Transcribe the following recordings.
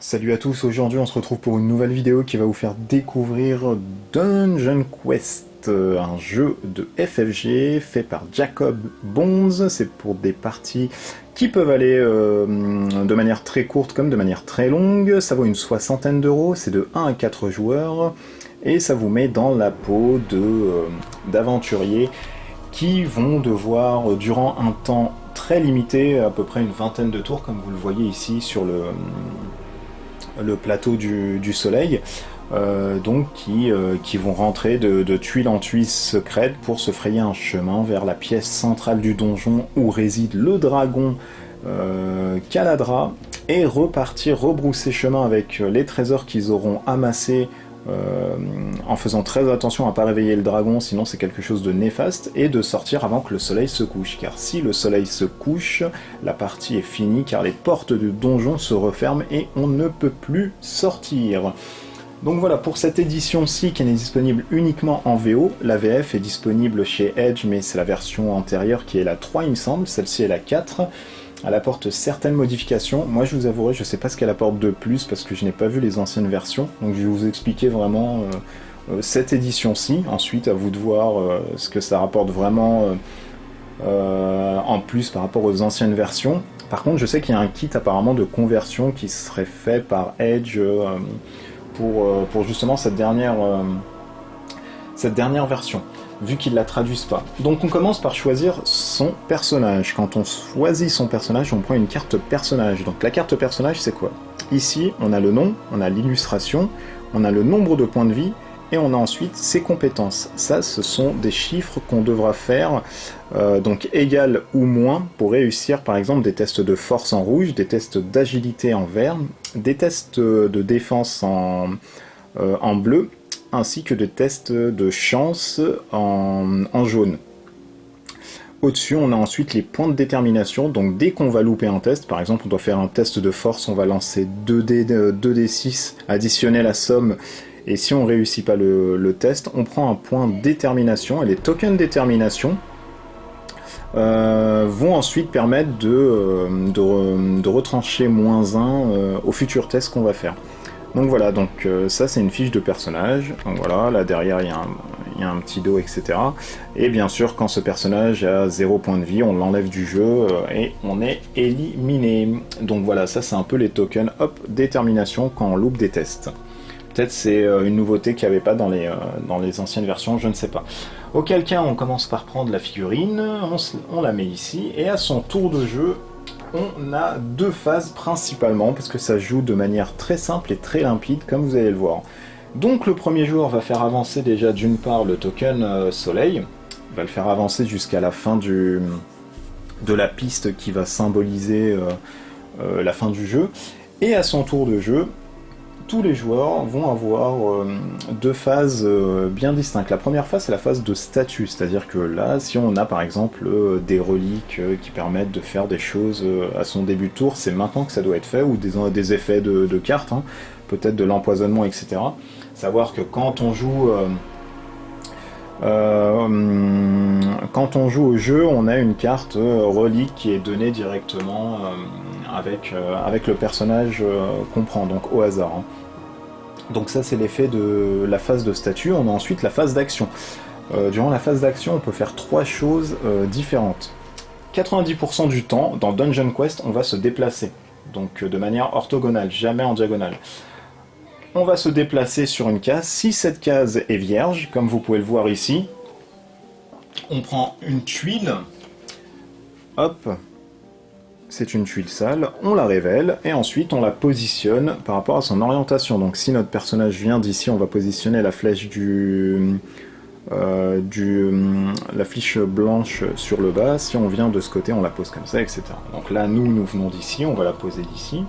Salut à tous, aujourd'hui on se retrouve pour une nouvelle vidéo qui va vous faire découvrir Dungeon Quest, un jeu de FFG fait par Jacob Bonds. C'est pour des parties qui peuvent aller de manière très courte comme de manière très longue. Ça vaut une soixantaine d'euros, c'est de 1 à 4 joueurs, et ça vous met dans la peau d'aventuriers qui vont devoir, durant un temps très limité, à peu près une vingtaine de tours, comme vous le voyez ici sur le plateau du soleil, qui vont rentrer de tuile en tuile secrète pour se frayer un chemin vers la pièce centrale du donjon où réside le dragon Caladra, et rebrousser chemin avec les trésors qu'ils auront amassés, en faisant très attention à ne pas réveiller le dragon, sinon c'est quelque chose de néfaste, et de sortir avant que le soleil se couche, car si le soleil se couche, la partie est finie, car les portes du donjon se referment et on ne peut plus sortir. Donc voilà, pour cette édition-ci qui est disponible uniquement en VO, la VF est disponible chez Edge, mais c'est la version antérieure qui est la 3 il me semble, celle-ci est la 4. Elle apporte certaines modifications. Moi je vous avouerai, je ne sais pas ce qu'elle apporte de plus parce que je n'ai pas vu les anciennes versions, donc je vais vous expliquer vraiment cette édition-ci. Ensuite à vous de voir ce que ça rapporte vraiment en plus par rapport aux anciennes versions. Par contre je sais qu'il y a un kit apparemment de conversion qui serait fait par Edge pour justement cette dernière version, vu qu'ils ne la traduisent pas. Donc on commence par choisir son personnage. Quand on choisit son personnage, on prend une carte personnage. Donc la carte personnage, c'est quoi? Ici, on a le nom, on a l'illustration, on a le nombre de points de vie, et on a ensuite ses compétences. Ça, ce sont des chiffres qu'on devra faire, donc égal ou moins, pour réussir par exemple des tests de force en rouge, des tests d'agilité en vert, des tests de défense en bleu, ainsi que des tests de chance en jaune. Au-dessus, on a ensuite les points de détermination, donc dès qu'on va louper un test, par exemple on doit faire un test de force, on va lancer 2d6, additionner la somme, et si on réussit pas le test, on prend un point de détermination, et les tokens détermination vont ensuite permettre de retrancher -1 au futur test qu'on va faire. Donc voilà, donc ça c'est une fiche de personnage, donc voilà, là derrière il y a un petit dos, etc. Et bien sûr, quand ce personnage a 0 point de vie, on l'enlève du jeu et on est éliminé. Donc voilà, ça c'est un peu les tokens, hop, détermination quand on loupe des tests. Peut-être c'est une nouveauté qu'il n'y avait pas dans les anciennes versions, je ne sais pas. Auquel cas, on commence par prendre la figurine, on la met ici, et à son tour de jeu, on a deux phases principalement, parce que ça joue de manière très simple et très limpide, comme vous allez le voir. Donc le premier joueur va faire avancer déjà d'une part le token soleil, va le faire avancer jusqu'à la fin de la piste qui va symboliser la fin du jeu, et à son tour de jeu, tous les joueurs vont avoir deux phases bien distinctes. La première phase, c'est la phase de statut, c'est-à-dire que là, si on a par exemple des reliques qui permettent de faire des choses à son début de tour, c'est maintenant que ça doit être fait, ou des effets de cartes, hein, peut-être de l'empoisonnement, etc. Savoir que quand on joue au jeu, on a une carte relique qui est donnée directement avec le personnage qu'on prend, donc au hasard. Hein. Donc ça c'est l'effet de la phase de statut. On a ensuite la phase d'action. Durant la phase d'action, on peut faire trois choses différentes. 90% du temps, dans Dungeon Quest, on va se déplacer, donc de manière orthogonale, jamais en diagonale. On va se déplacer sur une case. Si cette case est vierge, comme vous pouvez le voir ici, on prend une tuile, hop, c'est une tuile sale, on la révèle, et ensuite on la positionne par rapport à son orientation. Donc si notre personnage vient d'ici, on va positionner la flèche la flèche blanche sur le bas. Si on vient de ce côté, on la pose comme ça, etc. Donc là, nous venons d'ici, on va la poser d'ici.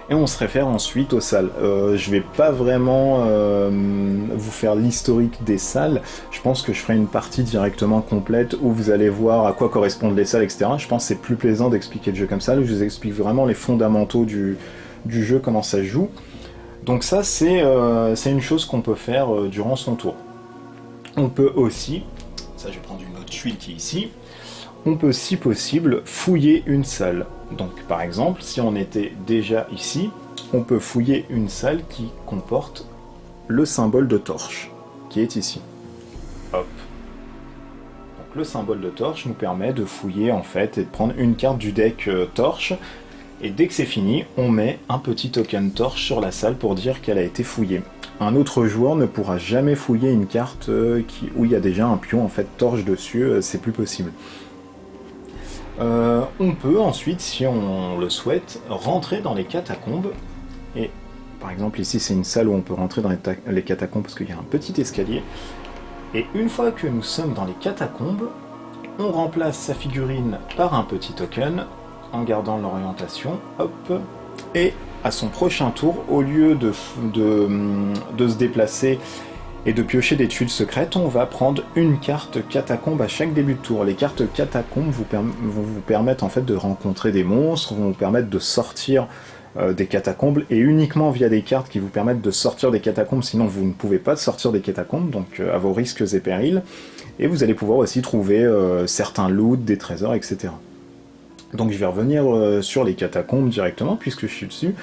Et on se réfère ensuite aux salles. Je vais pas vraiment vous faire l'historique des salles. Je pense que je ferai une partie directement complète où vous allez voir à quoi correspondent les salles, etc. Je pense que c'est plus plaisant d'expliquer le jeu comme ça. Là, je vous explique vraiment les fondamentaux du jeu, comment ça se joue. Donc ça, c'est une chose qu'on peut faire durant son tour. On peut aussi, ça je vais prendre une notre tuile qui est ici, on peut si possible fouiller une salle. Donc par exemple, si on était déjà ici, on peut fouiller une salle qui comporte le symbole de torche, qui est ici. Hop. Donc le symbole de torche nous permet de fouiller en fait et de prendre une carte du deck torche. Et dès que c'est fini, on met un petit token torche sur la salle pour dire qu'elle a été fouillée. Un autre joueur ne pourra jamais fouiller une carte où il y a déjà un pion en fait torche dessus, c'est plus possible. On peut ensuite, si on le souhaite, rentrer dans les catacombes. Et par exemple ici c'est une salle où on peut rentrer dans les catacombes parce qu'il y a un petit escalier. Et une fois que nous sommes dans les catacombes, on remplace sa figurine par un petit token en gardant l'orientation, hop, et à son prochain tour, au lieu de se déplacer et de piocher des tuiles secrètes, on va prendre une carte catacombe à chaque début de tour. Les cartes catacombes vont vous permettre en fait de rencontrer des monstres, vont vous permettre de sortir des catacombes, et uniquement via des cartes qui vous permettent de sortir des catacombes, sinon vous ne pouvez pas sortir des catacombes, donc à vos risques et périls, et vous allez pouvoir aussi trouver certains loots, des trésors, etc. Donc je vais revenir sur les catacombes directement, puisque je suis dessus.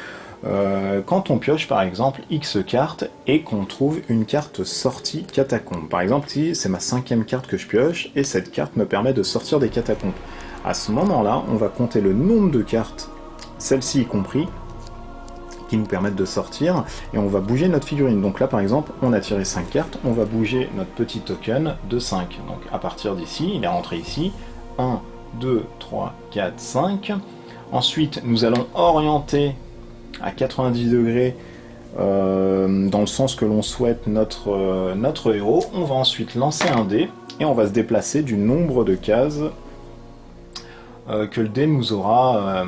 Quand on pioche par exemple X cartes et qu'on trouve une carte sortie catacombe. Par exemple, ici c'est ma 5e carte que je pioche, et cette carte me permet de sortir des catacombes. À ce moment-là, on va compter le nombre de cartes, celles-ci y compris, qui nous permettent de sortir, et on va bouger notre figurine. Donc là par exemple, on a tiré 5 cartes, on va bouger notre petit token de 5. Donc à partir d'ici, il est rentré ici, 1, 2, 3, 4, 5. Ensuite, nous allons orienter à 90 degrés dans le sens que l'on souhaite notre héros. On va ensuite lancer un dé et on va se déplacer du nombre de cases que le dé nous aura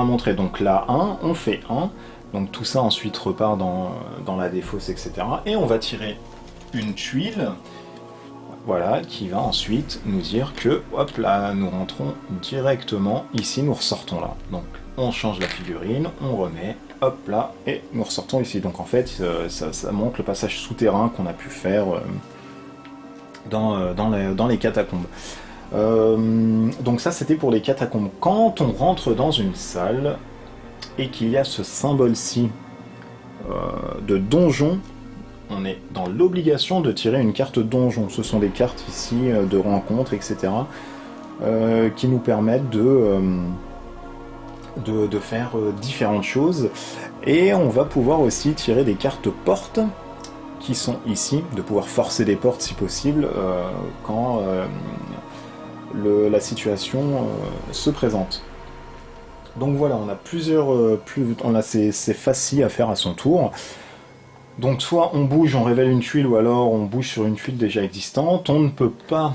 montré. Donc là, 1, on fait 1. Donc tout ça ensuite repart dans la défausse, etc. Et on va tirer une tuile. Voilà, qui va ensuite nous dire que, hop là, nous rentrons directement ici, nous ressortons là. Donc on change la figurine, on remet, hop là, et nous ressortons ici. Donc en fait, ça montre le passage souterrain qu'on a pu faire dans les catacombes. Donc ça c'était pour les catacombes. Quand on rentre dans une salle et qu'il y a ce symbole-ci de donjon, on est dans l'obligation de tirer une carte donjon. Ce sont des cartes ici de rencontre, etc. Qui nous permettent de faire différentes choses. Et on va pouvoir aussi tirer des cartes portes qui sont ici, de pouvoir forcer des portes si possible quand la situation se présente. Donc voilà, on a ces facies à faire à son tour. Donc soit on bouge, on révèle une tuile, ou alors on bouge sur une tuile déjà existante. On ne peut pas,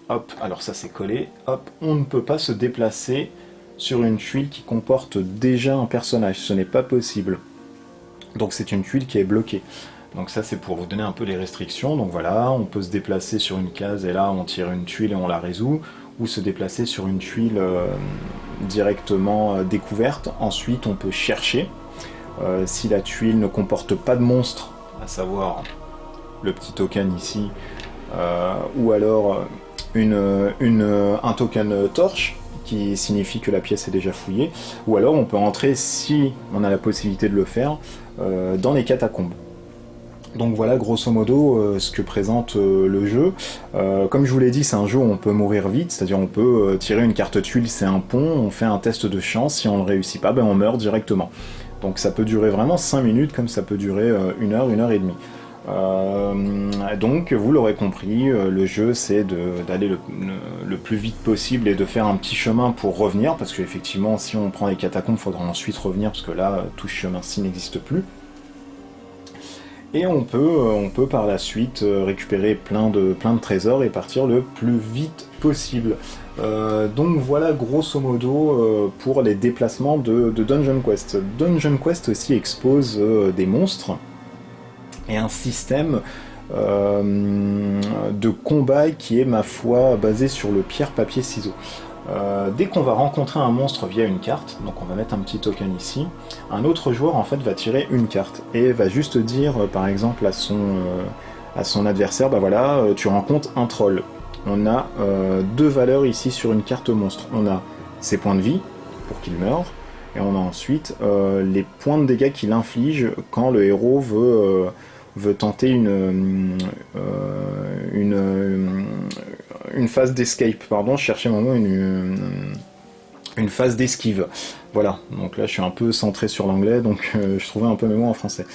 hop, alors ça c'est collé, hop, on ne peut pas se déplacer sur une tuile qui comporte déjà un personnage, ce n'est pas possible. Donc c'est une tuile qui est bloquée. Donc ça c'est pour vous donner un peu les restrictions. Donc voilà, on peut se déplacer sur une case et là on tire une tuile et on la résout, ou se déplacer sur une tuile directement découverte. Ensuite on peut chercher. Si la tuile ne comporte pas de monstre, à savoir le petit token ici, ou alors un token torche, qui signifie que la pièce est déjà fouillée, ou alors on peut entrer, si on a la possibilité de le faire, dans les catacombes. Donc voilà grosso modo ce que présente le jeu. Comme je vous l'ai dit, c'est un jeu où on peut mourir vite, c'est-à-dire on peut tirer une carte tuile, c'est un pont, on fait un test de chance, si on ne le réussit pas, ben on meurt directement. Donc ça peut durer vraiment 5 minutes, comme ça peut durer 1 heure, 1 heure et demie. Donc vous l'aurez compris, le jeu c'est d'aller le plus vite possible et de faire un petit chemin pour revenir, parce qu'effectivement si on prend les catacombes, il faudra ensuite revenir, parce que là tout ce chemin-ci n'existe plus. Et on peut par la suite récupérer plein de trésors et partir le plus vite possible. Donc voilà grosso modo pour les déplacements de Dungeon Quest. Dungeon Quest aussi expose des monstres et un système de combat qui est, ma foi, basé sur le pierre-papier-ciseaux. Dès qu'on va rencontrer un monstre via une carte, donc on va mettre un petit token ici, un autre joueur en fait va tirer une carte et va juste dire par exemple à son adversaire, bah voilà, tu rencontres un troll. on a deux valeurs ici sur une carte monstre. On a ses points de vie, pour qu'il meure, et on a ensuite les points de dégâts qu'il inflige quand le héros veut tenter une phase d'escape, pardon, je cherchais mon mot, une phase d'esquive. Voilà, donc là je suis un peu centré sur l'anglais, donc je trouvais un peu mes mots en français.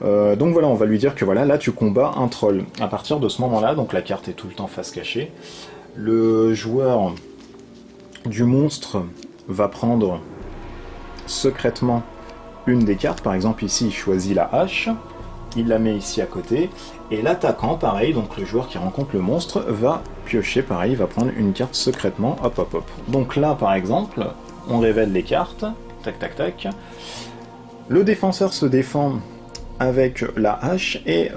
Donc voilà, on va lui dire que voilà, là tu combats un troll. À partir de ce moment-là, donc la carte est tout le temps face cachée, le joueur du monstre va prendre secrètement une des cartes, par exemple ici il choisit la hache, il la met ici à côté, et l'attaquant, pareil, donc le joueur qui rencontre le monstre, va piocher, pareil, il va prendre une carte secrètement, hop hop hop. Donc là par exemple, on révèle les cartes, tac tac tac, le défenseur se défend avec la hache, et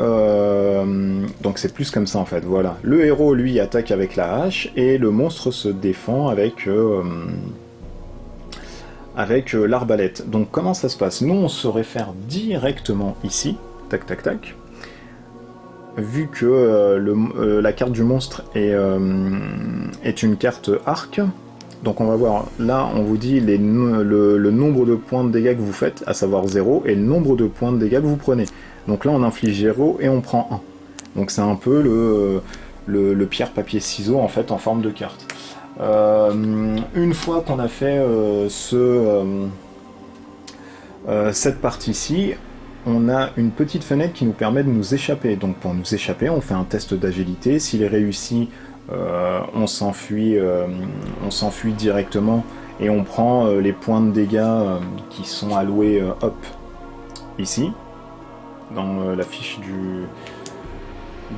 donc c'est plus comme ça en fait, voilà. Le héros lui attaque avec la hache, et le monstre se défend avec l'arbalète. Donc comment ça se passe? Nous on se réfère directement ici, tac tac tac, vu que la carte du monstre est une carte arc. Donc on va voir, là on vous dit le nombre de points de dégâts que vous faites, à savoir 0, et le nombre de points de dégâts que vous prenez. Donc là on inflige 0 et on prend 1. Donc c'est un peu le pierre, papier, ciseaux en fait en forme de carte. Une fois qu'on a fait cette partie-ci, on a une petite fenêtre qui nous permet de nous échapper. Donc pour nous échapper, on fait un test d'agilité. S'il est réussi, on s'enfuit directement et on prend les points de dégâts qui sont alloués hop ici dans la fiche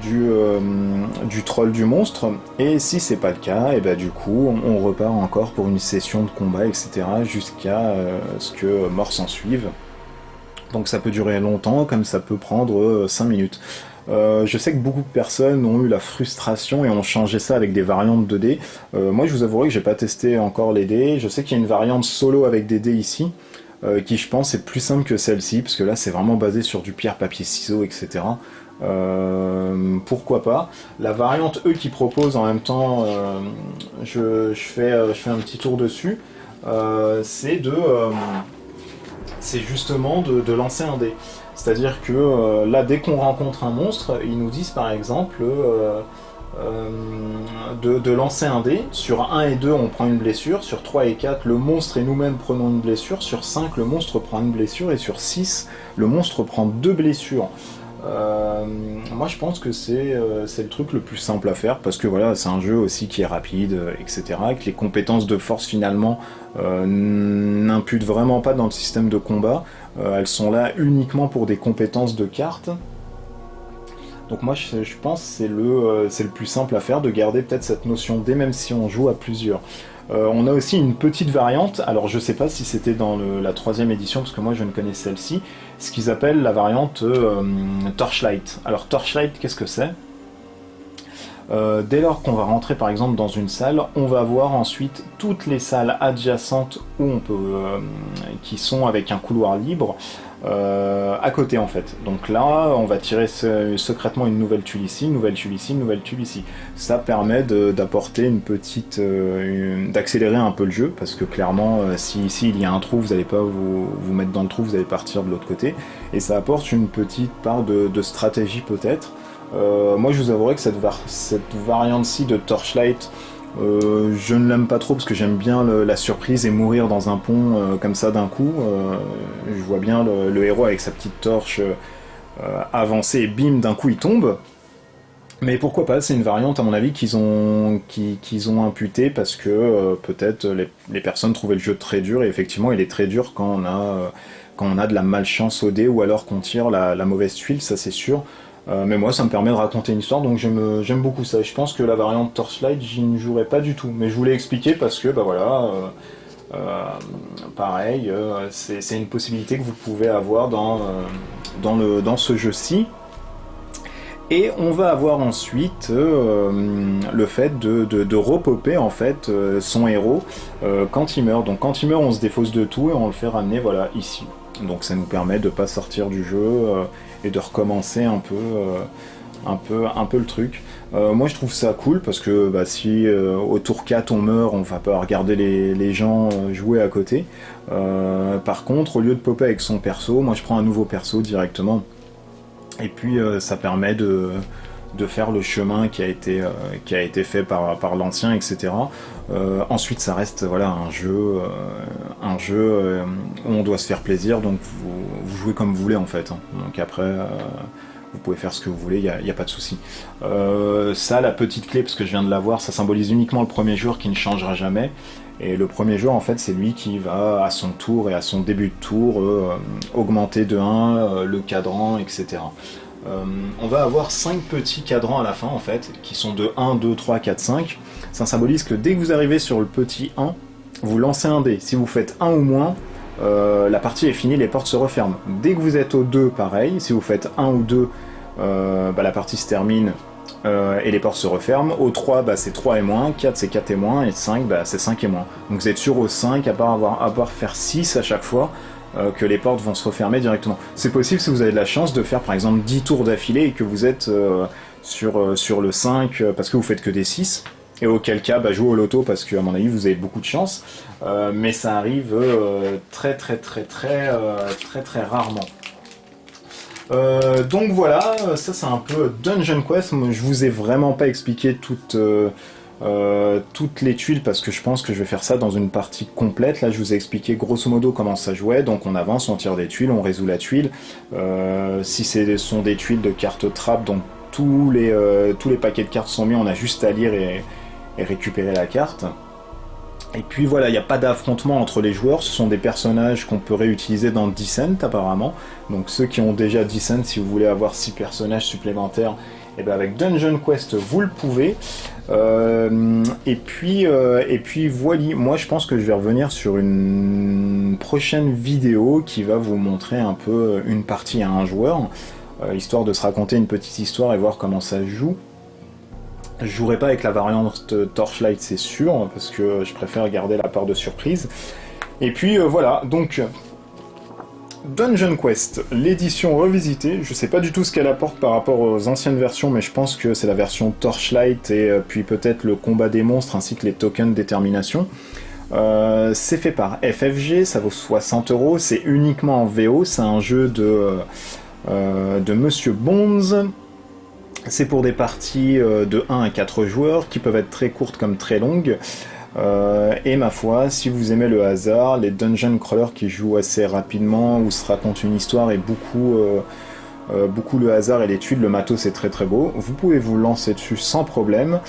du troll du monstre. Et si c'est pas le cas, et bah du coup on repart encore pour une session de combat, etc. jusqu'à ce que mort s'en suive. Donc ça peut durer longtemps, comme ça peut prendre 5 minutes. Je sais que beaucoup de personnes ont eu la frustration et ont changé ça avec des variantes de dés. Moi je vous avouerai que j'ai pas testé encore les dés. Je sais qu'il y a une variante solo avec des dés ici, qui je pense est plus simple que celle-ci, parce que là c'est vraiment basé sur du pierre, papier, ciseaux, etc. Pourquoi pas. La variante eux qui proposent en même temps, je fais un petit tour dessus, c'est justement de lancer un dé. C'est-à-dire que là, dès qu'on rencontre un monstre, ils nous disent par exemple de lancer un dé. Sur 1 et 2, on prend une blessure. Sur 3 et 4, le monstre et nous-mêmes prenons une blessure. Sur 5, le monstre prend une blessure. Et sur 6, le monstre prend 2 blessures. Moi je pense que c'est le truc le plus simple à faire, parce que voilà, c'est un jeu aussi qui est rapide, etc. Que les compétences de force finalement n'imputent vraiment pas dans le système de combat. Elles sont là uniquement pour des compétences de cartes. Donc moi je pense que c'est le plus simple à faire, de garder peut-être cette notion dé, même si on joue à plusieurs. On a aussi une petite variante, alors je sais pas si c'était dans la 3e édition, parce que moi je ne connais celle-ci, ce qu'ils appellent la variante Torchlight. Alors Torchlight, qu'est-ce que c'est? Dès lors qu'on va rentrer par exemple dans une salle, on va voir ensuite toutes les salles adjacentes où on peut, qui sont avec un couloir libre, à côté en fait. Donc là, on va tirer secrètement une nouvelle tuile ici, une nouvelle tuile ici, une nouvelle tuile ici. Ça permet d'apporter une petite, d'accélérer un peu le jeu, parce que clairement, si ici il y a un trou, vous n'allez pas vous mettre dans le trou, vous allez partir de l'autre côté, et ça apporte une petite part de stratégie peut-être. Moi je vous avouerai que cette variante-ci de Torchlight, je ne l'aime pas trop, parce que j'aime bien la surprise et mourir dans un pont comme ça d'un coup. Je vois bien le héros avec sa petite torche avancer et bim, d'un coup il tombe. Mais pourquoi pas, c'est une variante à mon avis qu'ils ont imputée, parce que peut-être les personnes trouvaient le jeu très dur, et effectivement il est très dur quand on a de la malchance au dé, ou alors qu'on tire la mauvaise tuile, ça c'est sûr. Mais moi ça me permet de raconter une histoire, donc j'aime beaucoup ça. Je pense que la variante Torchlight, j'y ne jouerai pas du tout, mais je voulais expliquer parce que bah voilà, pareil, c'est une possibilité que vous pouvez avoir dans ce jeu-ci. Et on va avoir ensuite le fait de repopper en fait son héros quand il meurt. Donc quand il meurt, on se défausse de tout et on le fait ramener voilà ici. Donc ça nous permet de pas sortir du jeu et de recommencer un un peu le truc. Moi je trouve ça cool parce que bah, si au tour 4 on meurt, on va pas regarder les gens jouer à côté. Par contre, au lieu de popper avec son perso, moi je prends un nouveau perso directement. Et puis ça permet de faire le chemin qui a été fait par l'ancien, etc. Ensuite, ça reste voilà, un jeu où on doit se faire plaisir, donc vous jouez comme vous voulez en fait. Hein. Donc après, vous pouvez faire ce que vous voulez, il n'y a pas de souci. Ça, la petite clé, parce que je viens de la voir, ça symbolise uniquement le premier joueur qui ne changera jamais. Et le premier joueur, en fait, c'est lui qui va, à son tour et à son début de tour, augmenter de 1 le cadran, etc. On va avoir 5 petits cadrans à la fin, en fait, qui sont de 1, 2, 3, 4, 5. Ça symbolise que dès que vous arrivez sur le petit 1, vous lancez un dé. Si vous faites 1 ou moins, la partie est finie, les portes se referment. Dès que vous êtes au 2, pareil, si vous faites 1 ou 2, bah, la partie se termine et les portes se referment. Au 3, bah, c'est 3 et moins, 4 c'est 4 et moins, et 5, bah, c'est 5 et moins. Donc vous êtes sûr au 5, à part faire 6 à chaque fois, que les portes vont se refermer directement. C'est possible si vous avez de la chance de faire par exemple 10 tours d'affilée et que vous êtes sur le 5 parce que vous faites que des 6. Et auquel cas, bah, jouez au loto parce qu'à mon avis, vous avez beaucoup de chance. Mais ça arrive très rarement. Donc voilà, ça c'est un peu Dungeon Quest. Moi, je vous ai vraiment pas expliqué toutes les tuiles parce que je pense que je vais faire ça dans une partie complète. Là, je vous ai expliqué grosso modo comment ça jouait. Donc on avance, on tire des tuiles, on résout la tuile. Si ce sont des tuiles de cartes trap, donc tous les paquets de cartes sont mis, on a juste à lire et récupérer la carte. Et puis voilà, il n'y a pas d'affrontement entre les joueurs, ce sont des personnages qu'on peut réutiliser dans Descent apparemment. Donc ceux qui ont déjà Descent, si vous voulez avoir 6 personnages supplémentaires, et bien avec Dungeon Quest vous le pouvez. Et puis voilà, moi je pense que je vais revenir sur une prochaine vidéo qui va vous montrer un peu une partie à un joueur, histoire de se raconter une petite histoire et voir comment ça se joue. Je jouerai pas avec la variante Torchlight, c'est sûr, parce que je préfère garder la part de surprise. Et puis voilà, donc Dungeon Quest, l'édition revisitée, je sais pas du tout ce qu'elle apporte par rapport aux anciennes versions, mais je pense que c'est la version Torchlight et puis peut-être le combat des monstres ainsi que les tokens de détermination. C'est fait par FFG, ça vaut 60 €, c'est uniquement en VO, c'est un jeu de Monsieur Bones. C'est pour des parties de 1 à 4 joueurs qui peuvent être très courtes comme très longues. Et ma foi, si vous aimez le hasard, les dungeon crawlers qui jouent assez rapidement, où se raconte une histoire et beaucoup le hasard et les tuiles, le matos c'est très beau, vous pouvez vous lancer dessus sans problème.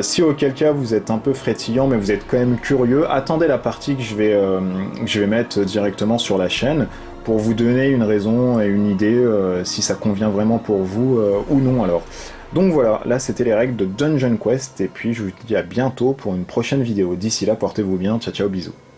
Si auquel cas vous êtes un peu frétillant mais vous êtes quand même curieux, attendez la partie que je vais mettre directement sur la chaîne pour vous donner une raison et une idée si ça convient vraiment pour vous ou non alors. Donc voilà, là c'était les règles de Dungeon Quest et puis je vous dis à bientôt pour une prochaine vidéo. D'ici là, portez-vous bien, ciao ciao, bisous.